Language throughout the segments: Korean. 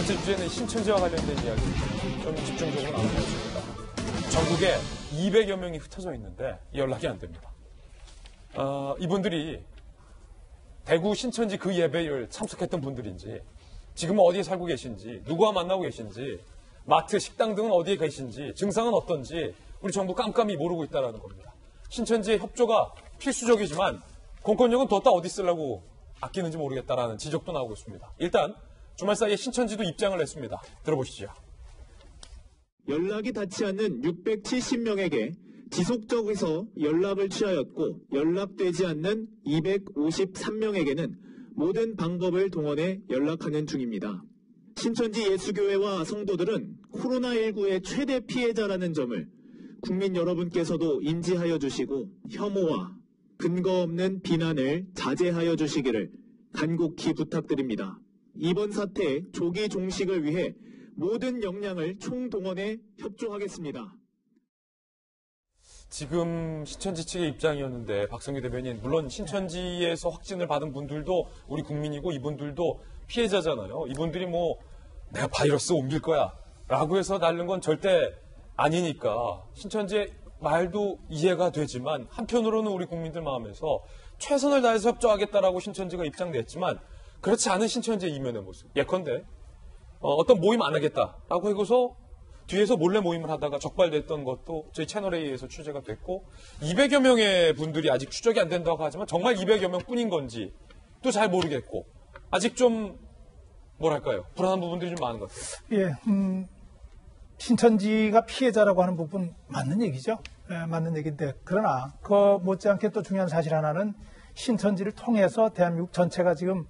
번째 주제는 신천지와 관련된 이야기 좀 집중적으로 나눠보겠습니다. 전국에 200여 명이 흩어져 있는데 연락이 안 됩니다. 이분들이 대구 신천지 그 예배를 참석했던 분들인지, 지금은 어디에 살고 계신지, 누구와 만나고 계신지, 마트, 식당 등은 어디에 계신지, 증상은 어떤지 우리 정부 깜깜이 모르고 있다는 겁니다. 신천지의 협조가 필수적이지만 공권력은 뒀다 어디 쓰려고 아끼는지 모르겠다라는 지적도 나오고 있습니다. 일단 주말 사이에 신천지도 입장을 냈습니다. 들어보시죠. 연락이 닿지 않는 670명에게 지속적에서 연락을 취하였고 연락되지 않는 253명에게는 모든 방법을 동원해 연락하는 중입니다. 신천지 예수교회와 성도들은 코로나19의 최대 피해자라는 점을 국민 여러분께서도 인지하여 주시고 혐오와 근거 없는 비난을 자제하여 주시기를 간곡히 부탁드립니다. 이번 사태 조기 종식을 위해 모든 역량을 총동원해 협조하겠습니다. 지금 신천지 측의 입장이었는데 박성규 대변인, 물론 신천지에서 확진을 받은 분들도 우리 국민이고 이분들도 피해자잖아요. 이분들이 내가 바이러스 옮길 거야 라고 해서 날른 건 절대 아니니까 신천지의 말도 이해가 되지만, 한편으로는 우리 국민들 마음에서 최선을 다해서 협조하겠다라고 신천지가 입장 냈지만 그렇지 않은 신천지의 이면의 모습, 예컨대 어떤 모임 안 하겠다라고 해서 뒤에서 몰래 모임을 하다가 적발됐던 것도 저희 채널에 의해서 취재가 됐고, 200여 명의 분들이 아직 추적이 안 된다고 하지만 정말 200여 명 뿐인 건지 또 잘 모르겠고, 아직 좀 불안한 부분들이 좀 많은 것 같아요. 예, 신천지가 피해자라고 하는 부분 맞는 얘기죠. 예, 맞는 얘기인데, 그러나 그 못지않게 또 중요한 사실 하나는 신천지를 통해서 대한민국 전체가 지금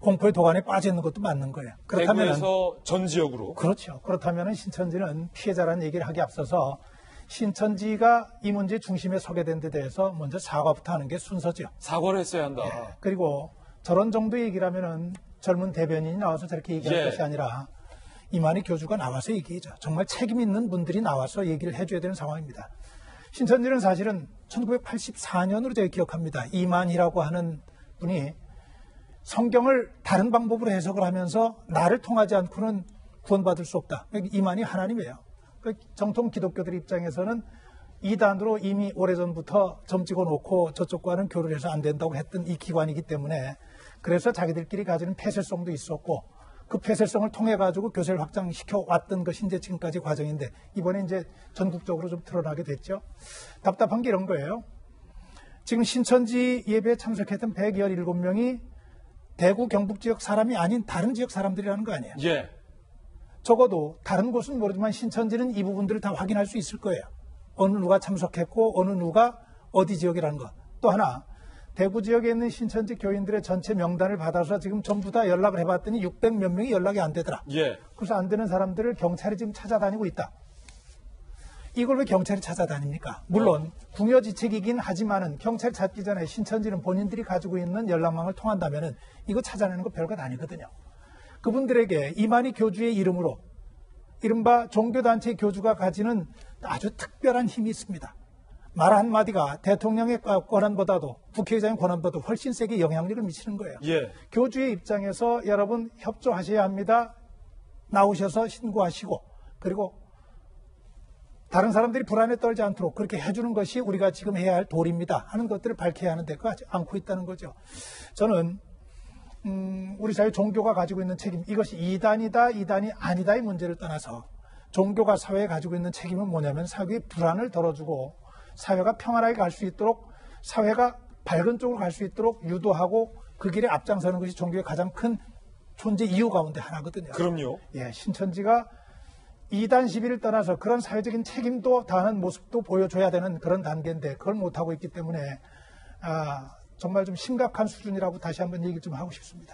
공포의 도가니에 빠져 있는 것도 맞는 거예요. 그렇다면 대구에서 전 지역으로. 그렇죠. 그렇다면 신천지는 피해자라는 얘기를 하기 앞서서 신천지가 이 문제 중심에 서게 된 데 대해서 먼저 사과부터 하는 게 순서죠. 사과를 했어야 한다. 예, 그리고 저런 정도 얘기라면은 젊은 대변인이 나와서 저렇게 얘기할 것이 아니라 이만희 교주가 나와서 얘기하죠. 정말 책임 있는 분들이 나와서 얘기를 해줘야 되는 상황입니다. 신천지는 사실은 1984년으로 제가 기억합니다. 이만희라고 하는 분이 성경을 다른 방법으로 해석을 하면서 나를 통하지 않고는 구원받을 수 없다. 이만희 하나님이에요. 정통 기독교들 입장에서는 이단으로 이미 오래전부터 점 찍어놓고 저쪽과는 교류를 해서 안 된다고 했던 이 기관이기 때문에, 그래서 자기들끼리 가지는 폐쇄성도 있었고 그 폐쇄성을 통해 가지고 교세를 확장시켜 왔던 것이 이제 지금까지 과정인데, 이번에 이제 전국적으로 좀 드러나게 됐죠. 답답한 게 이런 거예요. 지금 신천지 예배에 참석했던 117명이 대구 경북 지역 사람이 아닌 다른 지역 사람들이라는 거 아니에요. 예. 적어도 다른 곳은 모르지만 신천지는 이 부분들을 다 확인할 수 있을 거예요. 어느 누가 참석했고 어느 누가 어디 지역이라는 것. 또 하나, 대구 지역에 있는 신천지 교인들의 전체 명단을 받아서 지금 전부 다 연락을 해봤더니 600몇 명이 연락이 안 되더라. 예. 그래서 안 되는 사람들을 경찰이 지금 찾아다니고 있다. 이걸 왜 경찰이 찾아다닙니까? 물론 궁여지책이긴 하지만은 경찰 찾기 전에 신천지는 본인들이 가지고 있는 연락망을 통한다면은 이거 찾아내는 거 별것 아니거든요. 그분들에게 이만희 교주의 이름으로 이른바 종교단체 교주가 가지는 아주 특별한 힘이 있습니다. 말 한마디가 대통령의 권한보다도 국회의장의 권한보다도 훨씬 세게 영향력을 미치는 거예요. 예. 교주의 입장에서 여러분 협조하셔야 합니다. 나오셔서 신고하시고, 그리고 다른 사람들이 불안에 떨지 않도록 그렇게 해주는 것이 우리가 지금 해야 할 도리입니다 하는 것들을 밝혀야 하는데 그거 하지 않고 있다는 거죠. 저는 우리 사회 종교가 가지고 있는 책임, 이것이 이단이다 이단이 아니다의 문제를 떠나서 종교가 사회에 가지고 있는 책임은 뭐냐면 사회의 불안을 덜어주고 사회가 평안하게 갈 수 있도록, 사회가 밝은 쪽으로 갈 수 있도록 유도하고 그 길에 앞장서는 것이 종교의 가장 큰 존재 이유 가운데 하나거든요. 그럼요. 예, 신천지가 이단 시비를 떠나서 그런 사회적인 책임도 다하는 모습도 보여줘야 되는 그런 단계인데 그걸 못하고 있기 때문에 정말 좀 심각한 수준이라고 다시 한번 얘기를 좀 하고 싶습니다.